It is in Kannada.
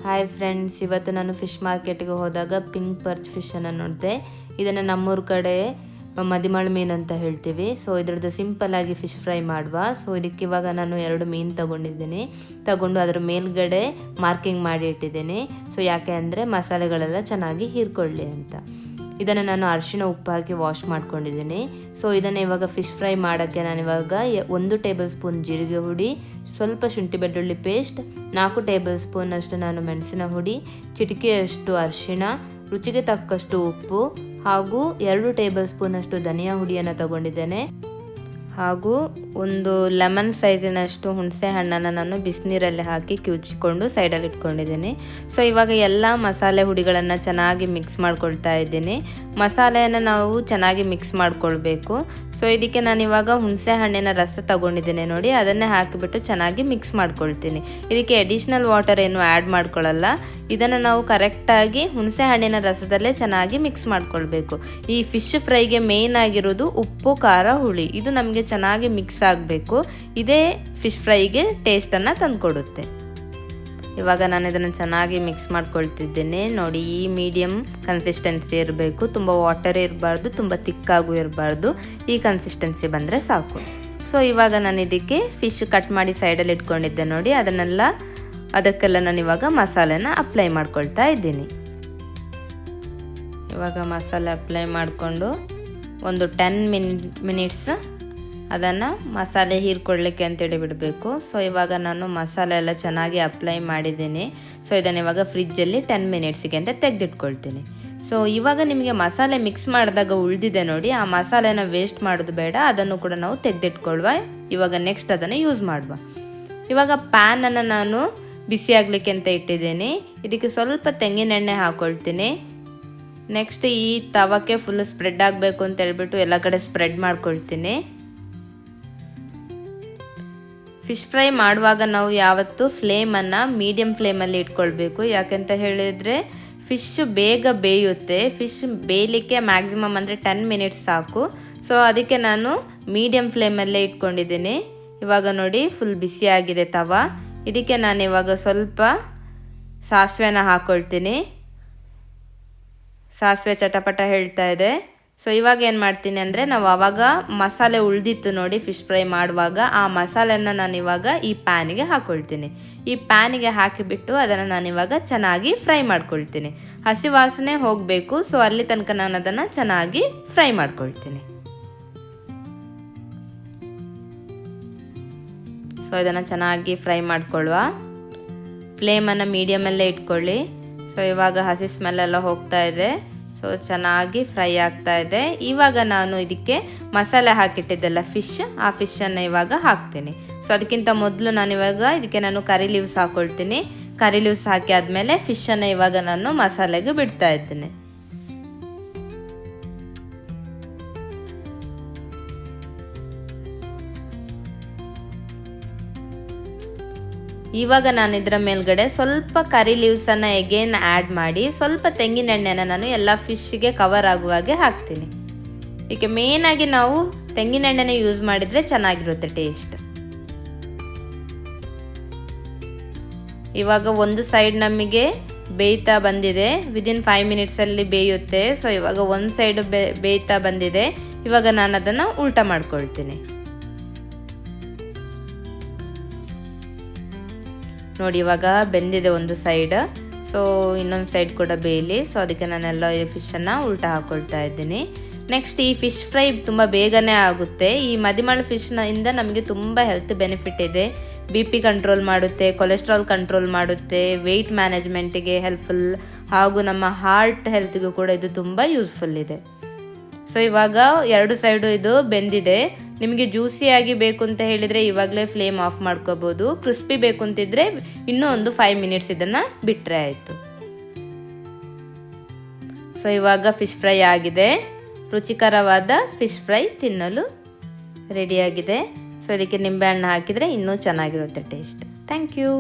ಹಾಯ್ ಫ್ರೆಂಡ್ಸ್, ಇವತ್ತು ನಾನು ಫಿಶ್ ಮಾರ್ಕೆಟ್ಗೆ ಹೋದಾಗ ಪಿಂಕ್ ಪರ್ಚ್ ಫಿಶನ್ನು ನೋಡಿದೆ. ಇದನ್ನು ನಮ್ಮೂರ ಕಡೆ ಮದಿಮಾಳು ಮೀನು ಅಂತ ಹೇಳ್ತೀವಿ. ಸೊ ಇದ್ರದ್ದು ಸಿಂಪಲ್ಲಾಗಿ ಫಿಶ್ ಫ್ರೈ ಮಾಡುವ. ಸೊ ಇದಕ್ಕೆ ಇವಾಗ ನಾನು 2 ಮೀನು ತಗೊಂಡು ಅದರ ಮೇಲ್ಗಡೆ ಮಾರ್ಕಿಂಗ್ ಮಾಡಿ ಇಟ್ಟಿದ್ದೀನಿ. ಸೊ ಯಾಕೆ ಅಂದರೆ ಮಸಾಲೆಗಳೆಲ್ಲ ಚೆನ್ನಾಗಿ ಹೀರ್ಕೊಳ್ಳಿ ಅಂತ. ಇದನ್ನು ನಾನು ಅರಿಶಿಣ ಉಪ್ಪು ಹಾಕಿ ವಾಶ್ ಮಾಡ್ಕೊಂಡಿದ್ದೀನಿ. ಸೊ ಇದನ್ನು ಇವಾಗ ಫಿಶ್ ಫ್ರೈ ಮಾಡೋಕ್ಕೆ ನಾನಿವಾಗ 1 ಟೇಬಲ್ ಸ್ಪೂನ್ ಜೀರಿಗೆ ಹುಡಿ, ಸ್ವಲ್ಪ ಶುಂಠಿ ಬೆಳ್ಳುಳ್ಳಿ ಪೇಸ್ಟ್, 4 ಟೇಬಲ್ ಸ್ಪೂನ್ ಅಷ್ಟು ನಾನು ಮೆಣಸಿನ ಹುಡಿ, ಚಿಟಿಕೆಯಷ್ಟು ಅರಿಶಿಣ, ರುಚಿಗೆ ತಕ್ಕಷ್ಟು ಉಪ್ಪು ಹಾಗೂ 2 ಟೇಬಲ್ ಸ್ಪೂನ್ ಅಷ್ಟು ಧನಿಯಾ ಹುಡಿಯನ್ನು ತಗೊಂಡಿದ್ದೇನೆ. ಹಾಗೂ ಒಂದು ಲೆಮನ್ ಸೈಜಿನಷ್ಟು ಹುಣಸೆ ಹಣ್ಣನ್ನು ನಾನು ಬಿಸಿನೀರಲ್ಲಿ ಹಾಕಿ ಕಿವುಚಿಕೊಂಡು ಸೈಡಲ್ಲಿ ಇಟ್ಕೊಂಡಿದ್ದೀನಿ. ಸೊ ಇವಾಗ ಎಲ್ಲ ಮಸಾಲೆ ಹುಡಿಗಳನ್ನು ಚೆನ್ನಾಗಿ ಮಿಕ್ಸ್ ಮಾಡ್ಕೊಳ್ತಾ ಇದ್ದೀನಿ. ಮಸಾಲೆಯನ್ನು ನಾವು ಚೆನ್ನಾಗಿ ಮಿಕ್ಸ್ ಮಾಡ್ಕೊಳ್ಬೇಕು. ಸೊ ಇದಕ್ಕೆ ನಾನಿವಾಗ ಹುಣಸೆ ಹಣ್ಣಿನ ರಸ ತಗೊಂಡಿದ್ದೀನಿ ನೋಡಿ, ಅದನ್ನೇ ಹಾಕಿಬಿಟ್ಟು ಚೆನ್ನಾಗಿ ಮಿಕ್ಸ್ ಮಾಡ್ಕೊಳ್ತೀನಿ. ಇದಕ್ಕೆ ಅಡಿಷ್ನಲ್ ವಾಟರ್ ಏನು ಆ್ಯಡ್ ಮಾಡ್ಕೊಳ್ಳಲ್ಲ. ಇದನ್ನು ನಾವು ಕರೆಕ್ಟಾಗಿ ಹುಣಸೆ ಹಣ್ಣಿನ ರಸದಲ್ಲೇ ಚೆನ್ನಾಗಿ ಮಿಕ್ಸ್ ಮಾಡ್ಕೊಳ್ಬೇಕು. ಈ ಫಿಶ್ ಫ್ರೈಗೆ ಮೇಯ್ನ್ ಆಗಿರೋದು ಉಪ್ಪು, ಖಾರ, ಹುಳಿ. ಇದು ನಮಗೆ ಚೆನ್ನಾಗಿ ಮಿಕ್ಸ್ ಆಗಬೇಕು. ಇದೇ ಫಿಶ್ ಫ್ರೈಗೆ ಟೇಸ್ಟನ್ನು ತಂದುಕೊಡುತ್ತೆ. ಇವಾಗ ನಾನು ಇದನ್ನು ಚೆನ್ನಾಗಿ ಮಿಕ್ಸ್ ಮಾಡ್ಕೊಳ್ತಿದ್ದೇನೆ ನೋಡಿ. ಈ ಮೀಡಿಯಮ್ ಕನ್ಸಿಸ್ಟೆನ್ಸಿ ಇರಬೇಕು. ತುಂಬ ವಾಟರ್ ಇರಬಾರ್ದು, ತುಂಬ ತಿಕ್ಕಾಗೂ ಇರಬಾರ್ದು. ಈ ಕನ್ಸಿಸ್ಟೆನ್ಸಿ ಬಂದರೆ ಸಾಕು. ಸೊ ಇವಾಗ ನಾನು ಇದಕ್ಕೆ ಫಿಶ್ ಕಟ್ ಮಾಡಿ ಸೈಡಲ್ಲಿ ಇಟ್ಕೊಂಡಿದ್ದೆ ನೋಡಿ, ಅದಕ್ಕೆಲ್ಲ ನಾನು ಇವಾಗ ಮಸಾಲೆನ ಅಪ್ಲೈ ಮಾಡ್ಕೊಳ್ತಾ ಇದ್ದೀನಿ. ಇವಾಗ ಮಸಾಲೆ ಅಪ್ಲೈ ಮಾಡಿಕೊಂಡು ಒಂದು 10 ಮಿನಿಟ್ಸ್ ಅದನ್ನು ಮಸಾಲೆ ಹೀರ್ಕೊಳ್ಳಿಕ್ಕೆ ಅಂತೇಳಿ ಬಿಡಬೇಕು. ಸೊ ಇವಾಗ ನಾನು ಮಸಾಲೆ ಎಲ್ಲ ಚೆನ್ನಾಗಿ ಅಪ್ಲೈ ಮಾಡಿದ್ದೀನಿ. ಸೊ ಇದನ್ನು ಇವಾಗ ಫ್ರಿಜ್ಜಲ್ಲಿ 10 ಮಿನಿಟ್ಸಿಗೆ ಅಂತ ತೆಗೆದಿಟ್ಕೊಳ್ತೀನಿ. ಸೊ ಇವಾಗ ನಿಮಗೆ ಮಸಾಲೆ ಮಿಕ್ಸ್ ಮಾಡಿದಾಗ ಉಳಿದಿದೆ ನೋಡಿ, ಆ ಮಸಾಲೆನ ವೇಸ್ಟ್ ಮಾಡೋದು ಬೇಡ, ಅದನ್ನು ಕೂಡ ನಾವು ತೆಗೆದಿಟ್ಕೊಳ್ಳುವ. ಇವಾಗ ನೆಕ್ಸ್ಟ್ ಅದನ್ನು ಯೂಸ್ ಮಾಡುವ. ಇವಾಗ ಪ್ಯಾನನ್ನು ನಾನು ಬಿಸಿ ಆಗಲಿಕ್ಕೆ ಅಂತ ಇಟ್ಟಿದ್ದೀನಿ. ಇದಕ್ಕೆ ಸ್ವಲ್ಪ ತೆಂಗಿನೆಣ್ಣೆ ಹಾಕ್ಕೊಳ್ತೀನಿ. ನೆಕ್ಸ್ಟ್ ಈ ತವಕ್ಕೆ ಫುಲ್ ಸ್ಪ್ರೆಡ್ ಆಗಬೇಕು ಅಂತ ಹೇಳ್ಬಿಟ್ಟು ಎಲ್ಲ ಕಡೆ ಸ್ಪ್ರೆಡ್ ಮಾಡ್ಕೊಳ್ತೀನಿ. ಫಿಶ್ ಫ್ರೈ ಮಾಡುವಾಗ ನಾವು ಯಾವತ್ತೂ ಫ್ಲೇಮನ್ನು ಮೀಡಿಯಮ್ ಫ್ಲೇಮಲ್ಲಿ ಇಟ್ಕೊಳ್ಬೇಕು. ಯಾಕೆಂತ ಹೇಳಿದರೆ ಫಿಶ್ ಬೇಗ ಬೇಯುತ್ತೆ. ಫಿಶ್ ಬೇಯಲಿಕ್ಕೆ ಮ್ಯಾಕ್ಸಿಮಮ್ ಅಂದರೆ 10 ಮಿನಿಟ್ಸ್ ಸಾಕು. ಸೊ ಅದಕ್ಕೆ ನಾನು ಮೀಡಿಯಮ್ ಫ್ಲೇಮಲ್ಲೇ ಇಟ್ಕೊಂಡಿದ್ದೀನಿ. ಇವಾಗ ನೋಡಿ ಫುಲ್ ಬಿಸಿಯಾಗಿದೆ ತವ. ಇದಕ್ಕೆ ನಾನು ಇವಾಗ ಸ್ವಲ್ಪ ಸಾಸಿವೆನ ಹಾಕ್ಕೊಳ್ತೀನಿ. ಸಾಸಿವೆ ಚಟಪಟ ಹೇಳ್ತಾ ಇದೆ. ಸೊ ಇವಾಗ ಏನು ಮಾಡ್ತೀನಿ ಅಂದರೆ, ನಾವು ಆವಾಗ ಮಸಾಲೆ ಉಳಿದಿತ್ತು ನೋಡಿ ಫಿಶ್ ಫ್ರೈ ಮಾಡುವಾಗ, ಆ ಮಸಾಲೆನ ನಾನು ಇವಾಗ ಈ ಪ್ಯಾನಿಗೆ ಹಾಕ್ಕೊಳ್ತೀನಿ. ಈ ಪ್ಯಾನಿಗೆ ಹಾಕಿಬಿಟ್ಟು ಅದನ್ನು ನಾನು ಇವಾಗ ಚೆನ್ನಾಗಿ ಫ್ರೈ ಮಾಡ್ಕೊಳ್ತೀನಿ. ಹಸಿ ವಾಸನೆ ಹೋಗಬೇಕು. ಸೊ ಅಲ್ಲಿ ತನಕ ನಾನು ಅದನ್ನು ಚೆನ್ನಾಗಿ ಫ್ರೈ ಮಾಡ್ಕೊಳ್ತೀನಿ. ಸೊ ಇದನ್ನು ಚೆನ್ನಾಗಿ ಫ್ರೈ ಮಾಡ್ಕೊಳ್ಳುವ. ಫ್ಲೇಮನ್ನು ಮೀಡಿಯಮಲ್ಲೇ ಇಟ್ಕೊಳ್ಳಿ. ಸೊ ಇವಾಗ ಹಸಿ ಸ್ಮೆಲ್ಲೆಲ್ಲ ಹೋಗ್ತಾ ಇದೆ. ಸೊ ಚೆನ್ನಾಗಿ ಫ್ರೈ ಆಗ್ತಾ ಇದೆ. ಇವಾಗ ನಾನು ಇದಕ್ಕೆ ಮಸಾಲೆ ಹಾಕಿಟ್ಟಿದ್ದೆಲ್ಲ ಆ ಫಿಶನ್ನು ಇವಾಗ ಹಾಕ್ತೀನಿ. ಸೊ ಅದಕ್ಕಿಂತ ಮೊದಲು ಇದಕ್ಕೆ ನಾನು ಕರಿ ಲೀವ್ಸ್ ಹಾಕ್ಕೊಳ್ತೀನಿ. ಕರಿ ಲೀವ್ಸ್ ಹಾಕಿ ಆದಮೇಲೆ ಫಿಶನ್ನು ಇವಾಗ ನಾನು ಮಸಾಲೆಗೆ ಬಿಡ್ತಾ ಇದ್ದೀನಿ. ಇವಾಗ ನಾನು ಇದರ ಮೇಲ್ಗಡೆ ಸ್ವಲ್ಪ ಕರಿ ಲೀವ್ಸನ್ನು ಎಗೇನ್ ಆ್ಯಡ್ ಮಾಡಿ ಸ್ವಲ್ಪ ತೆಂಗಿನೆಣ್ಣೆನ ನಾನು ಎಲ್ಲ ಫಿಶ್ಗೆ ಕವರ್ ಆಗುವಾಗೆ ಹಾಕ್ತೀನಿ. ಇದಕ್ಕೆ ಮೇಯ್ನಾಗಿ ನಾವು ತೆಂಗಿನೆಣ್ಣೆನ ಯೂಸ್ ಮಾಡಿದರೆ ಚೆನ್ನಾಗಿರುತ್ತೆ ಟೇಸ್ಟ್. ಇವಾಗ ಒಂದು ಸೈಡ್ ನಮಗೆ ಬೇಯ್ತಾ ಬಂದಿದೆ. ವಿದಿನ್ 5 ಮಿನಿಟ್ಸಲ್ಲಿ ಬೇಯುತ್ತೆ. ಸೊ ಇವಾಗ ಒಂದು ಸೈಡ್ ಬೇಯ್ತಾ ಬಂದಿದೆ. ಇವಾಗ ನಾನು ಅದನ್ನು ಉಲ್ಟಾ ಮಾಡ್ಕೊಳ್ತೀನಿ. ನೋಡಿ ಇವಾಗ ಬೆಂದಿದೆ ಒಂದು ಸೈಡ್. ಸೊ ಇನ್ನೊಂದು ಸೈಡ್ ಕೂಡ ಬೇಯಲಿ. ಸೊ ಅದಕ್ಕೆ ನಾನೆಲ್ಲ ಫಿಶನ್ನು ಉಲ್ಟಾ ಹಾಕ್ಕೊಳ್ತಾ ಇದ್ದೀನಿ. ನೆಕ್ಸ್ಟ್ ಈ ಫಿಶ್ ಫ್ರೈ ತುಂಬ ಬೇಗನೆ ಆಗುತ್ತೆ. ಈ ಮದಿಮಾಳು ಫಿಶ್ನಿಂದ ನಮಗೆ ತುಂಬ ಹೆಲ್ತ್ ಬೆನಿಫಿಟ್ ಇದೆ. BP ಕಂಟ್ರೋಲ್ ಮಾಡುತ್ತೆ, ಕೊಲೆಸ್ಟ್ರಾಲ್ ಕಂಟ್ರೋಲ್ ಮಾಡುತ್ತೆ, ವೆಯ್ಟ್ ಮ್ಯಾನೇಜ್ಮೆಂಟಿಗೆ ಹೆಲ್ಪ್ಫುಲ್, ಹಾಗೂ ನಮ್ಮ ಹಾರ್ಟ್ ಹೆಲ್ತ್ಗೂ ಕೂಡ ಇದು ತುಂಬ ಯೂಸ್ಫುಲ್ ಇದೆ. ಸೊ ಇವಾಗ 2 ಸೈಡು ಇದು ಬೆಂದಿದೆ. ನಿಮಗೆ ಜ್ಯೂಸಿಯಾಗಿ ಬೇಕು ಅಂತ ಹೇಳಿದರೆ ಇವಾಗಲೇ ಫ್ಲೇಮ್ ಆಫ್ ಮಾಡ್ಕೋಬೋದು. ಕ್ರಿಸ್ಪಿ ಬೇಕು ಅಂತಿದ್ರೆ ಇನ್ನೂ ಒಂದು 5 ಮಿನಿಟ್ಸ್ ಇದನ್ನು ಬಿಟ್ಟರೆ ಆಯಿತು. ಸೊ ಇವಾಗ ಫಿಶ್ ಫ್ರೈ ಆಗಿದೆ. ರುಚಿಕರವಾದ ಫಿಶ್ ಫ್ರೈ ತಿನ್ನಲು ರೆಡಿಯಾಗಿದೆ. ಸೊ ಇದಕ್ಕೆ ನಿಂಬೆಹಣ್ಣು ಹಾಕಿದರೆ ಇನ್ನೂ ಚೆನ್ನಾಗಿರುತ್ತೆ ಟೇಸ್ಟ್. Thank you.